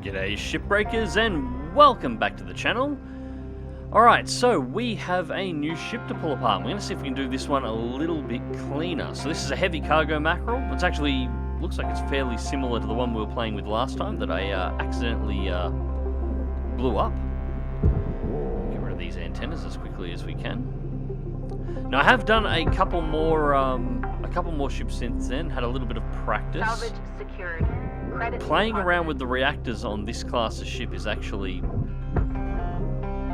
G'day shipbreakers and welcome back to the channel. Alright, so we have a new ship to pull apart. We're going to see if we can do this one a little bit cleaner. So this is a heavy cargo mackerel. It's actually, looks like it's fairly similar to the one we were playing with last time that I accidentally blew up. Get rid of these antennas as quickly as we can. Now I have done a couple more ships since then, had a little bit of practice. Salvage secured. Playing around with the reactors on this class of ship is actually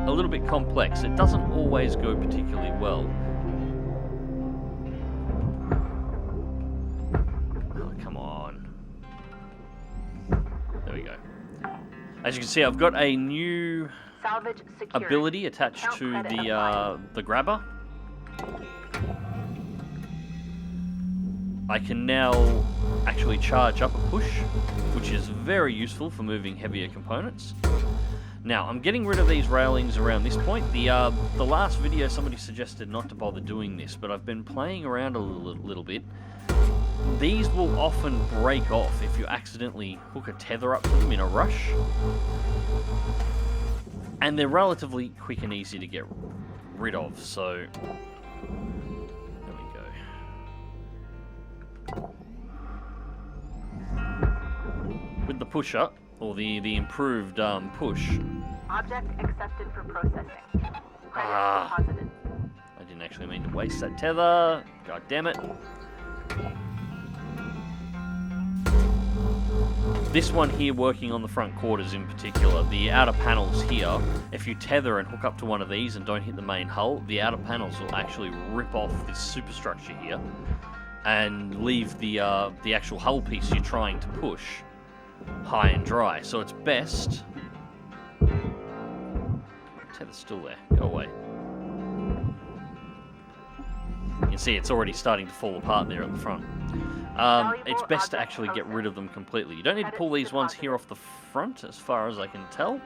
a little bit complex. It doesn't always go particularly well. Oh, come on. There we go. As you can see, I've got a new ability attached to the grabber. I can now actually charge up a push, which is very useful for moving heavier components. Now, I'm getting rid of these railings around this point. The last video, somebody suggested not to bother doing this, but I've been playing around a little bit. These will often break off if you accidentally hook a tether up to them in a rush. And they're relatively quick and easy to get rid of, so there we go. With the pusher, or the improved push. Object accepted for processing. Credit deposited. I didn't actually mean to waste that tether. God damn it. This one here working on the front quarters in particular, the outer panels here, if you tether and hook up to one of these and don't hit the main hull, the outer panels will actually rip off this superstructure here and leave the actual hull piece you're trying to push high and dry. So it's best... Tether's still there. Go away. You can see it's already starting to fall apart there at the front. It's best to actually get rid of them completely. You don't need to pull these ones here off the front, as far as I can tell.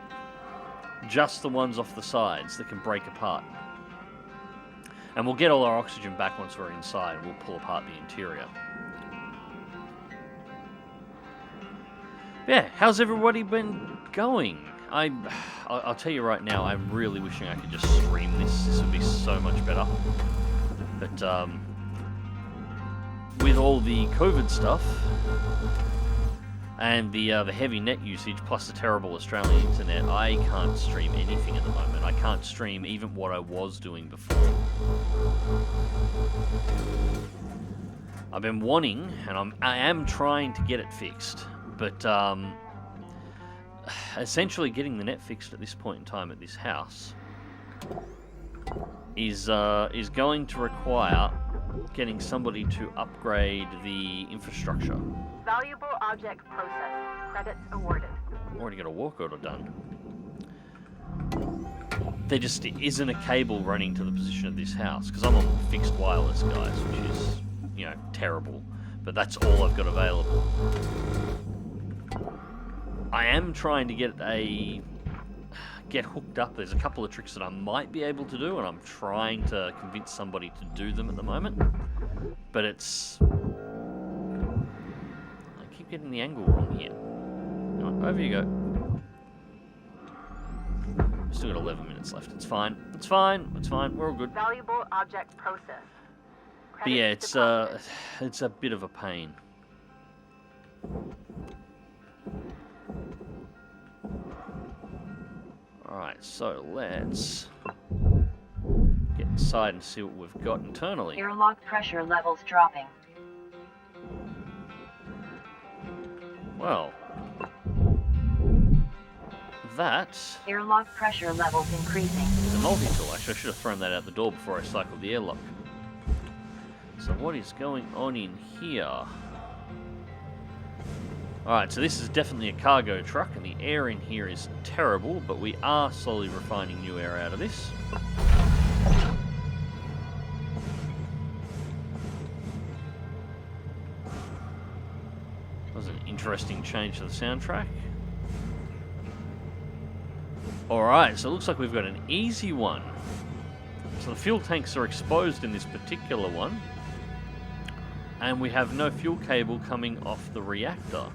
Just the ones off the sides that can break apart. And we'll get all our oxygen back once we're inside. We'll pull apart the interior. Yeah, how's everybody been going? I'll tell you right now, I'm really wishing I could just stream this. This would be so much better. But with all the COVID stuff and the heavy net usage plus the terrible Australian internet, I can't stream anything at the moment. I can't stream even what I was doing before. I've been wanting, and I am trying to get it fixed. But essentially getting the net fixed at this point in time at this house is going to require getting somebody to upgrade the infrastructure. Valuable object processed. Credits awarded. Already got a work order done. There just isn't a cable running to the position of this house because I'm on fixed wireless, guys, which is, you know, terrible. But that's all I've got available. I am trying to get hooked up. There's a couple of tricks that I might be able to do, and I'm trying to convince somebody to do them at the moment. But it's... I keep getting the angle wrong here. Over you go. Still got 11 minutes left. It's fine. It's fine. It's fine. We're all good. Valuable object process. But yeah, it's a bit of a pain. Alright, so let's get inside and see what we've got internally. Airlock pressure levels dropping. Well, that airlock pressure levels increasing. is a multi-tool. Actually, I should have thrown that out the door before I cycled the airlock. So what is going on in here? Alright, so this is definitely a cargo truck, and the air in here is terrible, but we are slowly refining new air out of this. That was an interesting change to the soundtrack. Alright, so it looks like we've got an easy one. So the fuel tanks are exposed in this particular one. And we have no fuel cable coming off the reactor.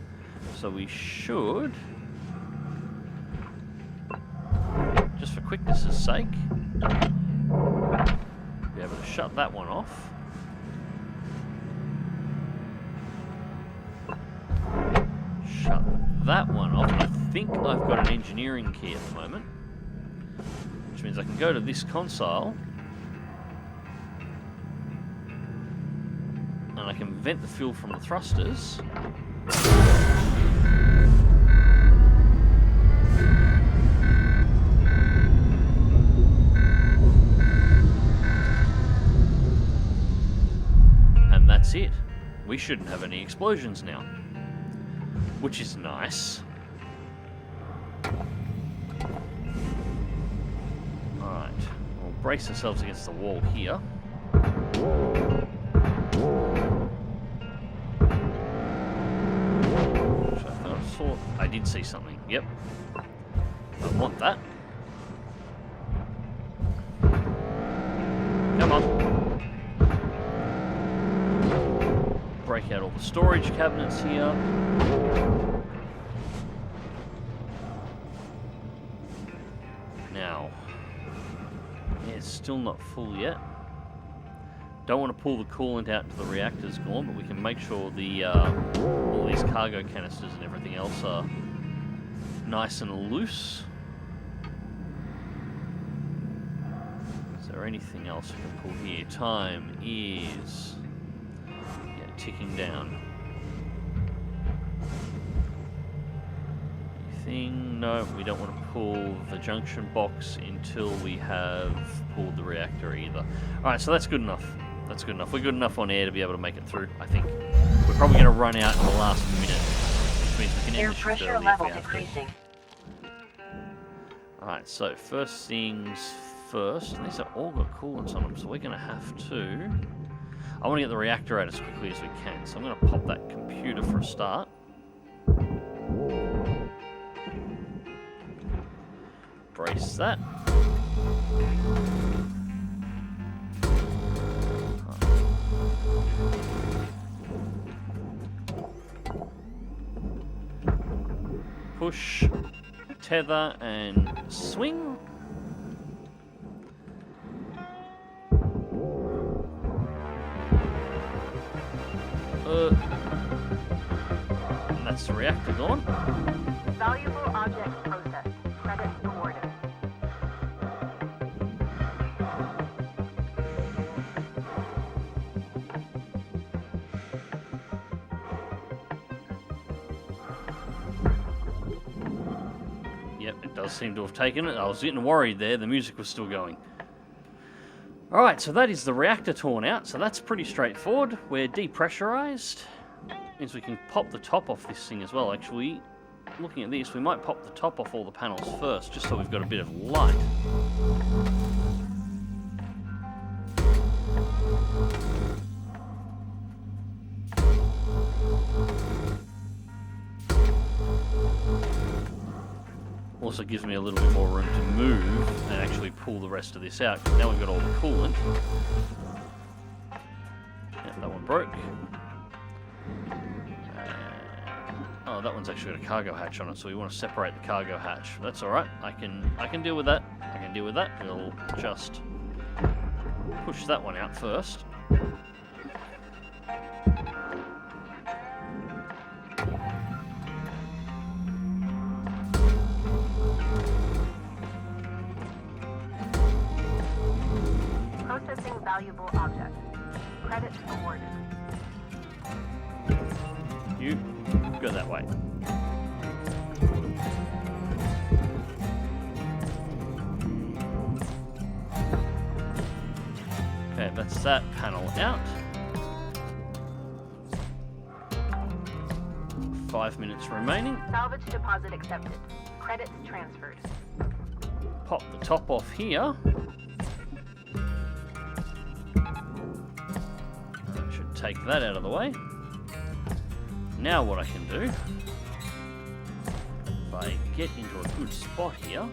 So we should, just for quickness' sake, be able to shut that one off. Shut that one off. I think I've got an engineering key at the moment, which means I can go to this console and I can vent the fuel from the thrusters. And that's it. We shouldn't have any explosions now, which is nice. Alright, we'll brace ourselves against the wall here. I did see something, yep. I want that. Come on. Break out all the storage cabinets here. Now, yeah, it's still not full yet. Don't want to pull the coolant out until the reactor's gone, but we can make sure the all these cargo canisters and everything else are nice and loose. Is there anything else we can pull here? Time is ticking down. Anything? No, we don't want to pull the junction box until we have pulled the reactor either. Alright, so that's good enough. That's good enough. We're good enough on air to be able to make it through, I think. We're probably going to run out in the last minute, which means we can end the shift pressure early level if we have to. decreasing. Alright, so first things first. These are all got coolants on them, so we're going to have to... I want to get the reactor out as quickly as we can, so I'm going to pop that computer for a start. Brace that. Push, tether, and swing. And that's the reactor gone. Valuable object processed. Credits awarded. Yep, it does seem to have taken it. I was getting worried there. The music was still going. Alright, so that is the reactor torn out, so that's pretty straightforward. We're depressurized. Means we can pop the top off this thing as well, actually. Looking at this, we might pop the top off all the panels first, just so we've got a bit of light. Also gives me a little bit more room to move and actually pull the rest of this out. Now we've got all the coolant. Yeah, that one broke. Oh, that one's actually got a cargo hatch on it, so we want to separate the cargo hatch. That's all right. I can deal with that. I can deal with that. We'll just push that one out first. Processing valuable object. Credits awarded. You go that way. Okay, that's that panel out. 5 minutes remaining. Salvage deposit accepted. Credits transferred. Pop the top off here. Should take that out of the way. Now what I can do, if I get into a good spot here,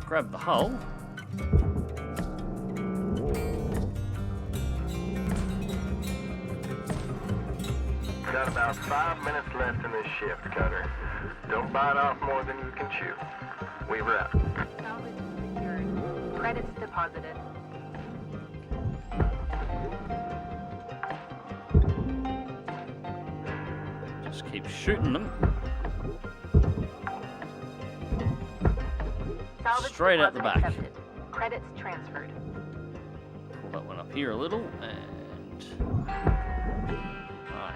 grab the hull, got about 5 minutes left in this shift, Cutter. Don't bite off more than you can chew. Weaver out. Salvage secured. Credits deposited. Just keep shooting them. Salvage Straight out the deposit back. accepted. Credits transferred. Pull that one up here a little, and right.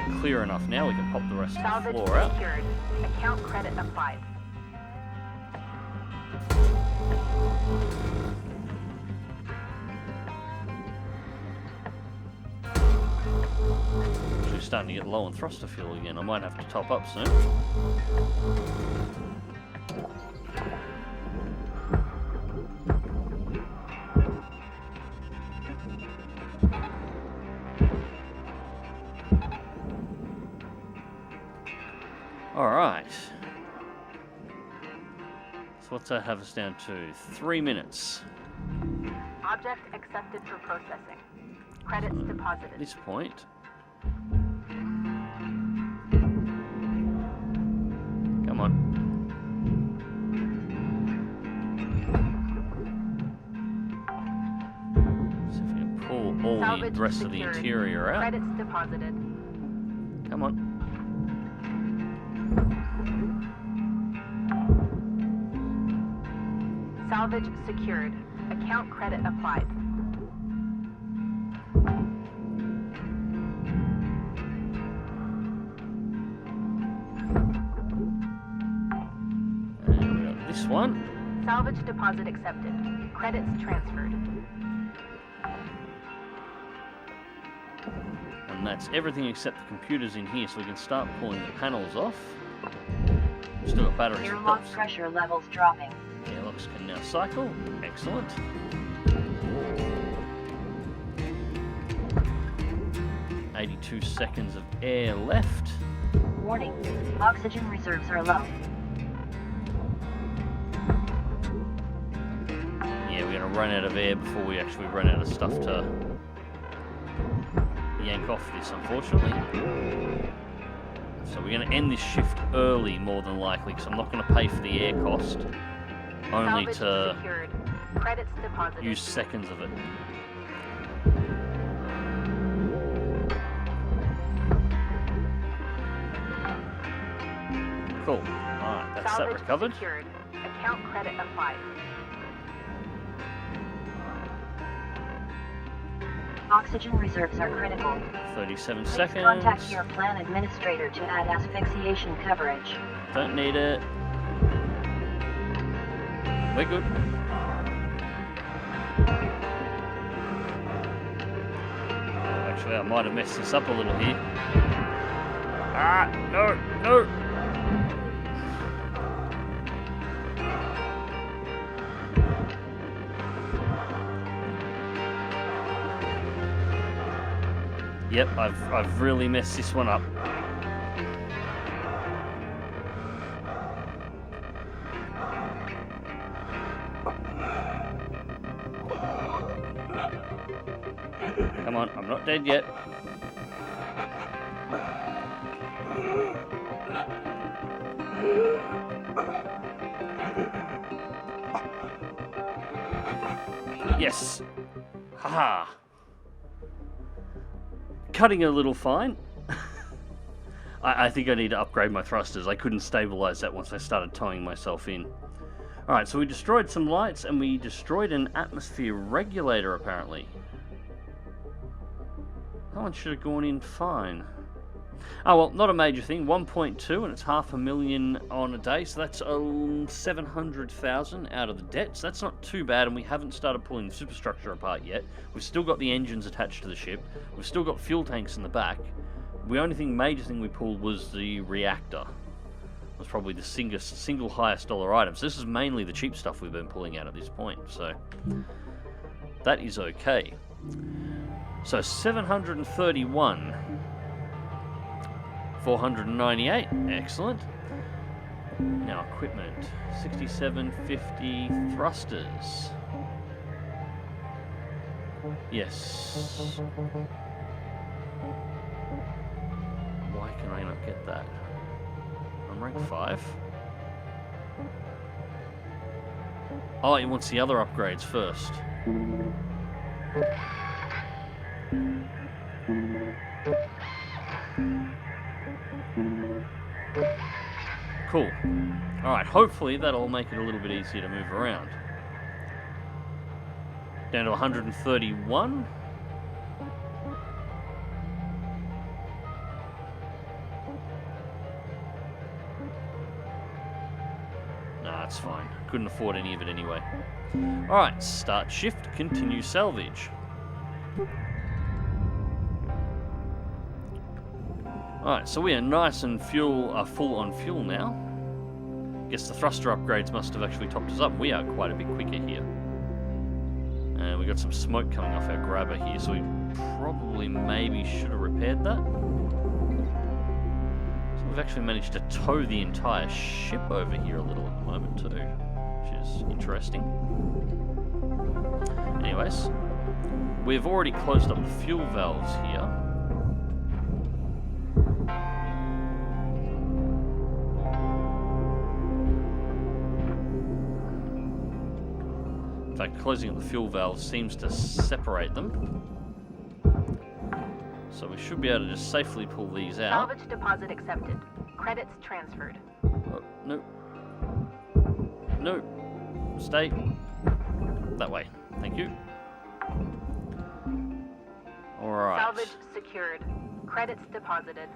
We're clear enough now. We can pop the rest of the Salvage floor out. secured. Account credit applied. Actually starting to get low on thruster fuel again. I might have to top up soon. Alright. So what's that have us down to? 3 minutes. Object accepted for processing. Credits deposited. At this point. Come on. See if we can pull all Salvage the rest of the secured. interior out. Credits deposited. Come on. Salvage secured. Account credit applied. And we got this one. Salvage deposit accepted. Credits transferred. And that's everything except the computers in here, so we can start pulling the panels off. Still got batteries and Airlock pops. pressure levels dropping. Airlocks can now cycle. Excellent. $82 seconds of air left. Warning, oxygen reserves are low. Yeah, we're going to run out of air before we actually run out of stuff to yank off this, unfortunately. So we're going to end this shift early, more than likely, because I'm not going to pay for the air cost, only Salvage to secured. Credits deposited. use seconds of it. Cool. Alright, that's that Salvage recovered. secured. Account credit applied. Oxygen reserves are critical. 37 Please seconds. contact your plan administrator to add asphyxiation coverage. Don't need it. We're good. Actually, I might have messed this up a little here. Ah, no, no. Yep, I've really messed this one up. Come on, I'm not dead yet. Yes. Haha. Cutting a little fine. I think I need to upgrade my thrusters. I couldn't stabilize that once I started towing myself in. Alright, so we destroyed some lights and we destroyed an atmosphere regulator apparently. That one should have gone in fine. Oh well, not a major thing. 1.2 and it's $500,000 on a day, so that's 700,000 out of the debt. So that's not too bad, and we haven't started pulling the superstructure apart yet. We've still got the engines attached to the ship. We've still got fuel tanks in the back. The only major thing we pulled was the reactor. It was probably the single highest dollar item. So this is mainly the cheap stuff we've been pulling out at this point. So that is okay. So 731. 498, excellent. Now equipment, 6750 thrusters. Yes. may not get that. I'm rank 5. Oh, he wants the other upgrades first. Cool. Alright, hopefully that'll make it a little bit easier to move around. Down to 131. Nah, it's fine. Couldn't afford any of it anyway. Alright, start shift, continue salvage. Alright, so we are nice and full on fuel now. Guess the thruster upgrades must have actually topped us up. We are quite a bit quicker here. And we got some smoke coming off our grabber here, so we probably maybe should have repaired that. So we've actually managed to tow the entire ship over here a little at the moment too, which is interesting. Anyways, we've already closed up the fuel valves here. In fact, closing up the fuel valve seems to separate them. So we should be able to just safely pull these out. Salvage deposit accepted. Credits transferred. Oh, no. No. Stay. That way. Thank you. Alright. Salvage secured. Credits deposited.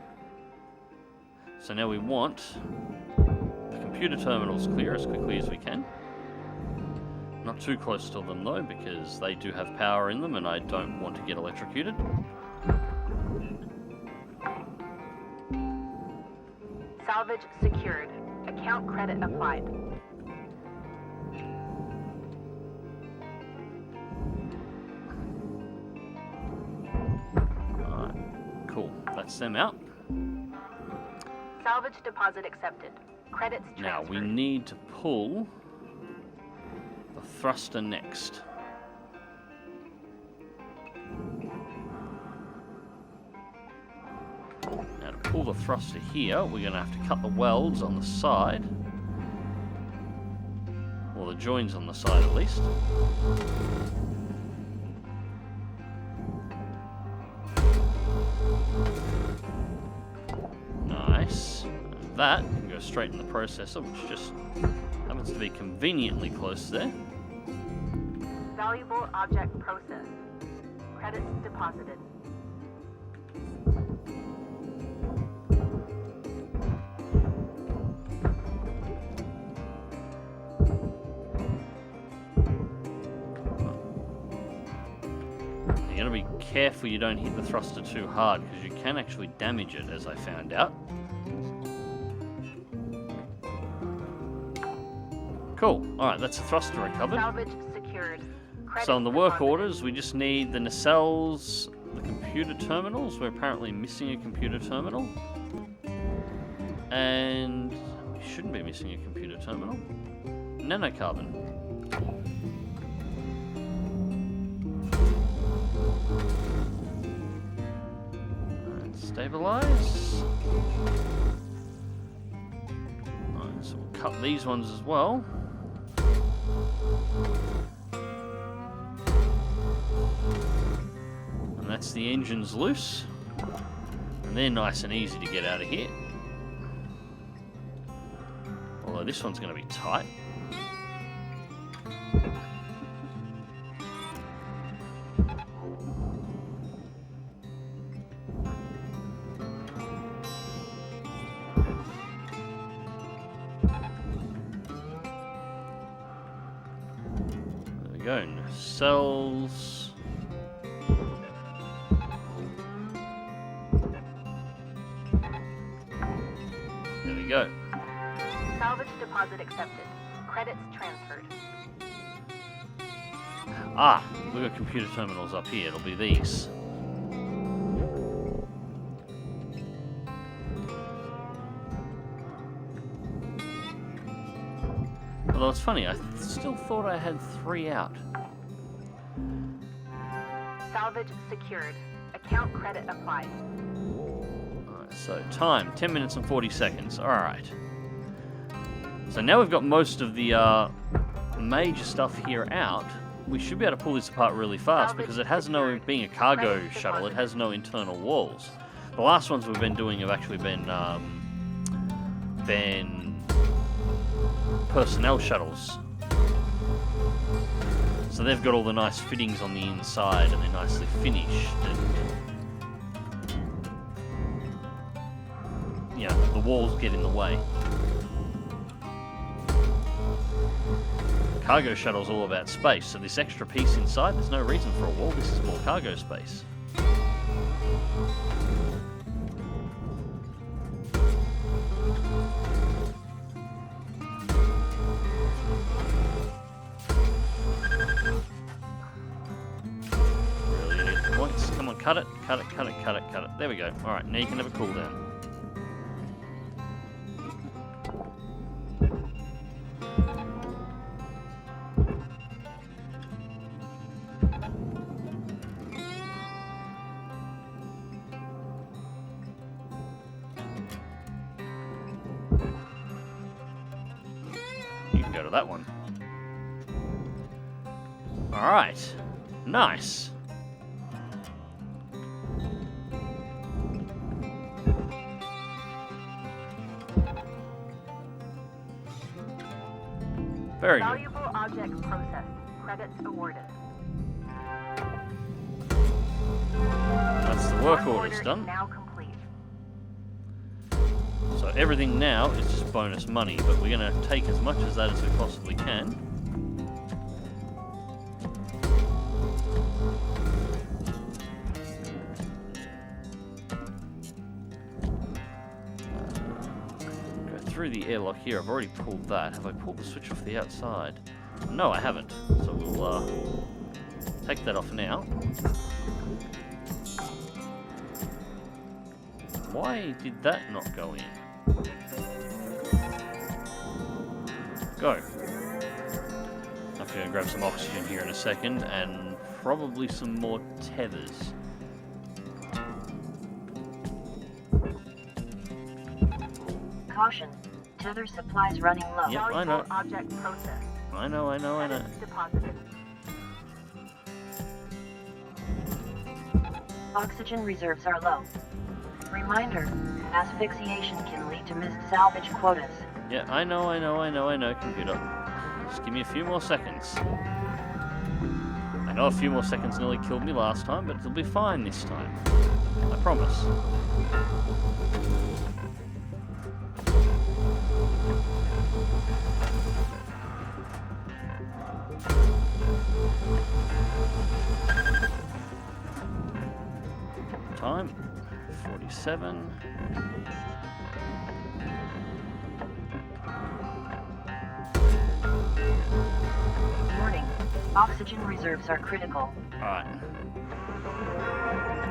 So now we want the computer terminals clear as quickly as we can. Not too close to them though, because they do have power in them and I don't want to get electrocuted. Salvage secured. Account credit applied. Alright, cool. That's them out. Salvage deposit accepted. Credits transferred. Now we need to pull the thruster next. Now to pull the thruster here, we're going to have to cut the welds on the side. Or the joins on the side at least. Nice. And that can go straight in the processor, which just happens to be conveniently close there. Valuable object processed. Credits deposited. You gotta be careful you don't hit the thruster too hard, because you can actually damage it, as I found out. Cool. Alright, that's the thruster recovered. Salvage secured. Credits So on the work deposited. orders, we just need the nacelles, the computer terminals. We're apparently missing a computer terminal. And we shouldn't be missing a computer terminal. Nanocarbon. And stabilize. Alright, so we'll cut these ones as well. And that's the engines loose. And they're nice and easy to get out of here. Although this one's going to be tight. There we go. Nacelles. There we go. Salvage deposit accepted. Credits transferred. Ah, we've got computer terminals up here. It'll be these. Although it's funny, I still thought I had 3 out. Salvage secured. Account credit applied. Alright, So time, 10 minutes and 40 seconds. Alright. So now we've got most of the major stuff here out. We should be able to pull this apart really fast because it has no, being a cargo shuttle, it has no internal walls. The last ones we've been doing have actually been personnel shuttles. So they've got all the nice fittings on the inside and they're nicely finished. And, yeah, the walls get in the way. Cargo shuttle's all about space, so this extra piece inside, there's no reason for a wall, this is more cargo space. Really need points. Come on, cut it, cut it, cut it, cut it, cut it. There we go. Alright, now you can have a cooldown. Go to that one. Alright. Nice. Very good. Valuable objects processed. Credits awarded. That's the work orders done. Now complete. So everything now is just bonus money, but we're going to take as much as that as we possibly can. Go through the airlock here. I've already pulled that. Have I pulled the switch off the outside? No, I haven't. So we'll take that off now. Why did that not go in? Go. I'm going to grab some oxygen here in a second and probably some more tethers. Caution. Tether supplies running low. Yep, I know. Object processed. I know. Credits deposited. Oxygen reserves are low. Reminder, asphyxiation can lead to missed salvage quotas. Yeah, I know, computer. Just give me a few more seconds. I know a few more seconds nearly killed me last time, but it'll be fine this time. I promise. Time 47. Warning. Oxygen reserves are critical. Alright.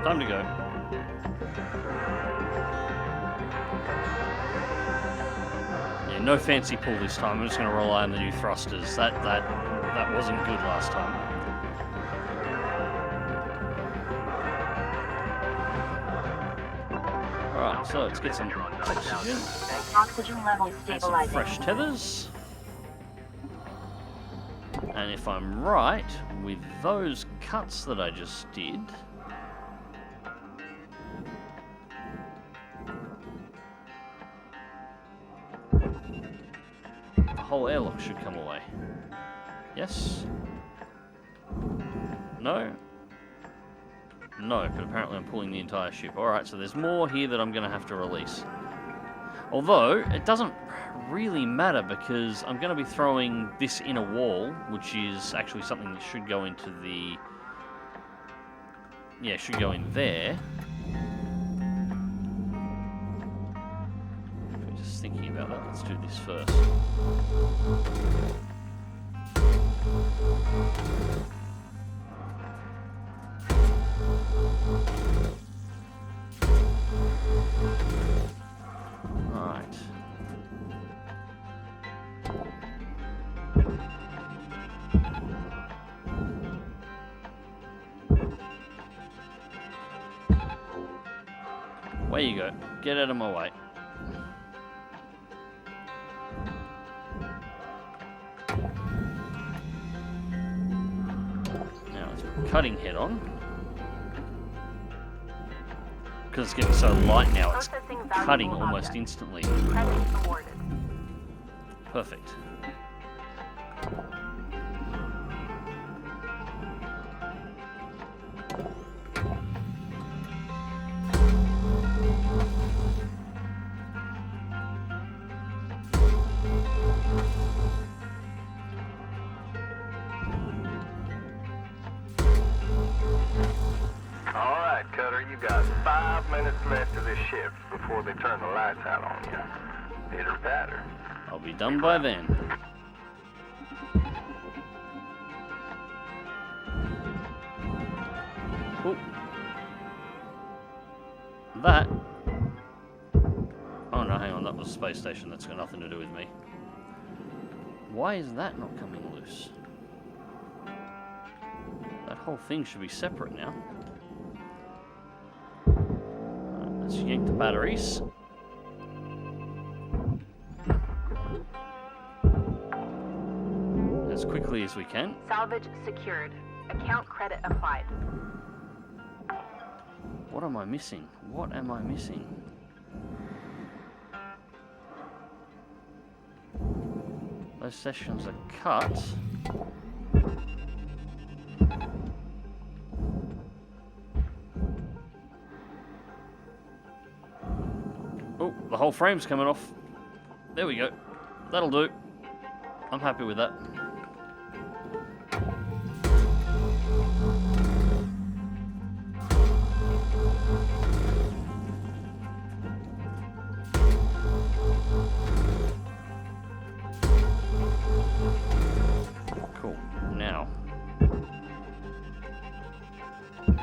Time to go. Yeah, no fancy pull this time. I'm just going to rely on the new thrusters. That wasn't good last time. Alright, so let's get some oxygen. Oxygen levels And some stabilizing. fresh tethers. And if I'm right, with those cuts that I just did, the whole airlock should come away. Yes? No? No, but apparently I'm pulling the entire ship. Alright, so there's more here that I'm going to have to release. Although, it doesn't really matter because I'm going to be throwing this in a wall, which is actually something that should go into the... Yeah, should go in there. Just thinking about that, let's do this first. Alright. Where you go? Get out of my way. Now let's put cutting head on. Because it's getting so light now, it's cutting almost instantly. Credit awarded. Perfect. Alright, Cutter, you got 5 minutes left of this shift before they turn the lights out on you. Pitter patter. I'll be done by then. Oh. That. Oh no, hang on, that was a space station. That's got nothing to do with me. Why is that not coming loose? That whole thing should be separate now. Let's yank the batteries. As quickly as we can. Salvage secured. Account credit applied. What am I missing? What am I missing? Those sections are cut. Oh, the whole frame's coming off. There we go. That'll do. I'm happy with that. Cool. Now, do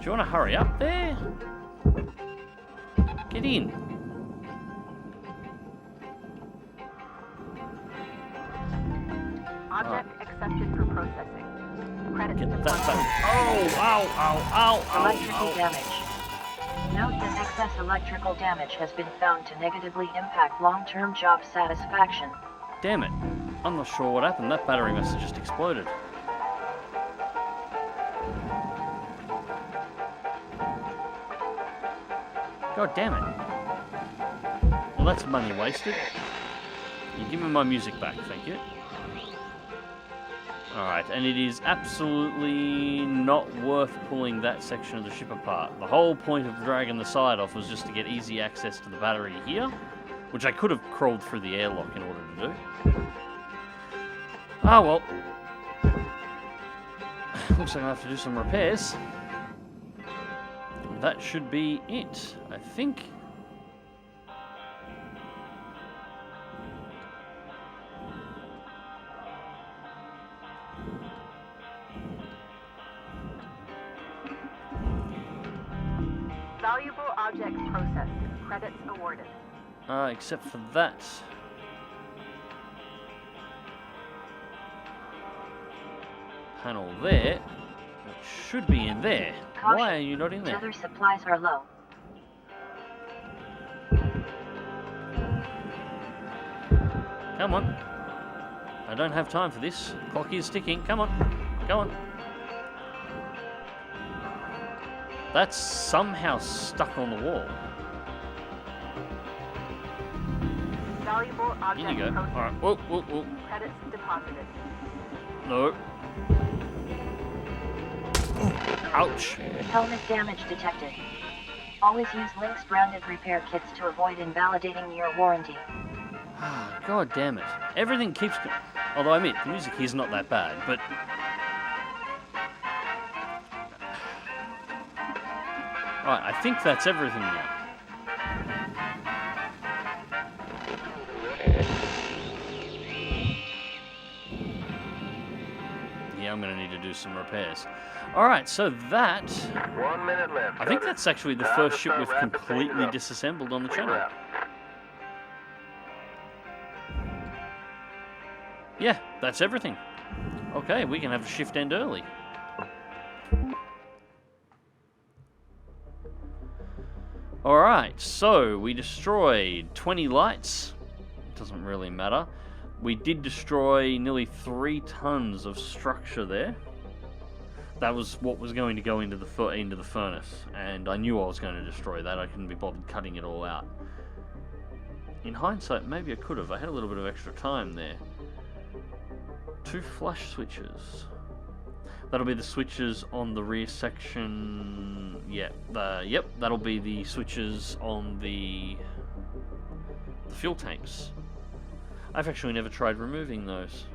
you want to hurry up there? Get in. Object accepted for processing. Credit Get that deposit. back. Oh, ow, ow, ow, ow, Electrical ow. damage. Note that excess electrical damage has been found to negatively impact long-term job satisfaction. Damn it. I'm not sure what happened. That battery must have just exploded. God damn it. Well, that's money wasted. You give me my music back, thank you. Alright, and it is absolutely not worth pulling that section of the ship apart. The whole point of dragging the side off was just to get easy access to the battery here, which I could have crawled through the airlock in order to do. Ah, well. Looks like I have to do some repairs. That should be it, I think. Valuable objects processed. Credits awarded. Except for that. Panel there. It should be in there. Caution. Why are you not in there? Tether supplies are low. Come on. I don't have time for this. Clock is ticking. Come on. Go on. That's somehow stuck on the wall. Valuable In object you go. processed. Alright. Whoa, whoa, whoa. Credits deposited. No. Ouch. Helmet damage detected. Always use Lynx branded repair kits to avoid invalidating your warranty. God damn it. Everything keeps... Although I admit, the music here's not that bad, but... Alright, I think that's everything now. Yeah, I'm going to need to do some repairs. Alright, so that... 1 minute left. I think Cutter. that's actually the Time first to ship start we've wrapping things completely up. disassembled on the We channel. wrap. Yeah, that's everything. Okay, we can have a shift end early. Alright, so we destroyed 20 lights. Doesn't really matter. We did destroy nearly 3 tons of structure there. That was what was going to go into the furnace, and I knew I was going to destroy that. I couldn't be bothered cutting it all out. In hindsight, maybe I could have. I had a little bit of extra time there. 2 flush switches. That'll be the switches on the rear section. Yep, that'll be the switches on the fuel tanks. I've actually never tried removing those.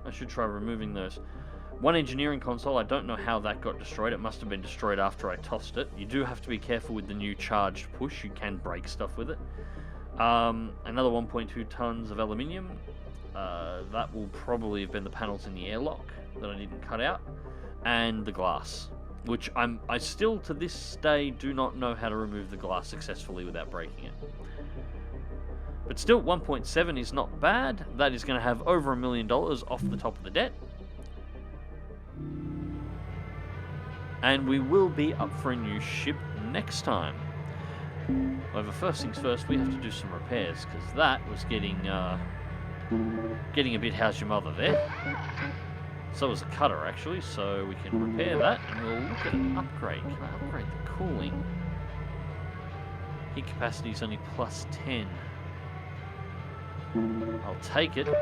I should try removing those. One engineering console, I don't know how that got destroyed. It must have been destroyed after I tossed it. You do have to be careful with the new charged push. You can break stuff with it. Another 1.2 tons of aluminium. That will probably have been the panels in the airlock that I didn't cut out. And the glass, which I still to this day do not know how to remove the glass successfully without breaking it. But still, 1.7 is not bad. That is going to have over $1 million off the top of the debt. And we will be up for a new ship next time. However, first things first, we have to do some repairs, because that was getting a bit how's your mother there. So was the cutter, actually, so we can repair that, and we'll look at an upgrade. Can I upgrade the cooling? Heat capacity is only plus 10. I'll take it. I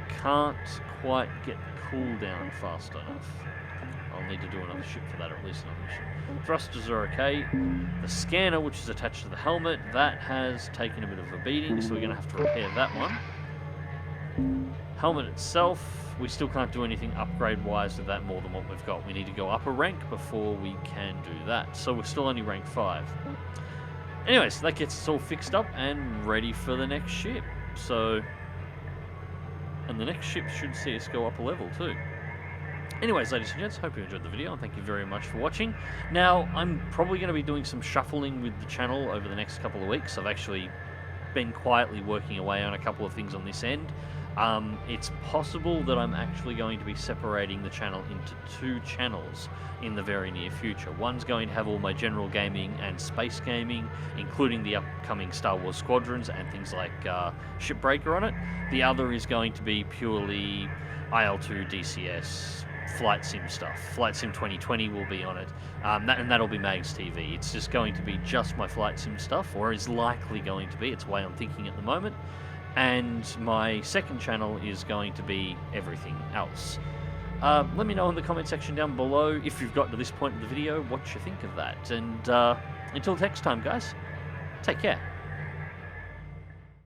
can't quite get the cooldown fast enough. I'll need to do another ship for that, or at least another mission. Thrusters are okay. The scanner, which is attached to the helmet, that has taken a bit of a beating, so we're going to have to repair that one. Helmet itself, we still can't do anything upgrade-wise with that more than what we've got. We need to go up a rank before we can do that. So we're still only rank 5. Anyways, that gets us all fixed up and ready for the next ship. And the next ship should see us go up a level too. Anyways, ladies and gents, hope you enjoyed the video, and thank you very much for watching. Now, I'm probably going to be doing some shuffling with the channel over the next couple of weeks. I've actually been quietly working away on a couple of things on this end. It's possible that I'm actually going to be separating the channel into 2 channels in the very near future. One's going to have all my general gaming and space gaming, including the upcoming Star Wars Squadrons and things like Shipbreaker on it. The other is going to be purely IL-2, DCS, Flight Sim stuff. Flight Sim 2020 will be on it, and that'll be MagzTV. It's just going to be just my Flight Sim stuff, or is likely going to be. It's the way I'm thinking at the moment. And my second channel is going to be everything else. Let me know in the comment section down below, if you've got to this point in the video, what you think of that. And until next time, guys, take care.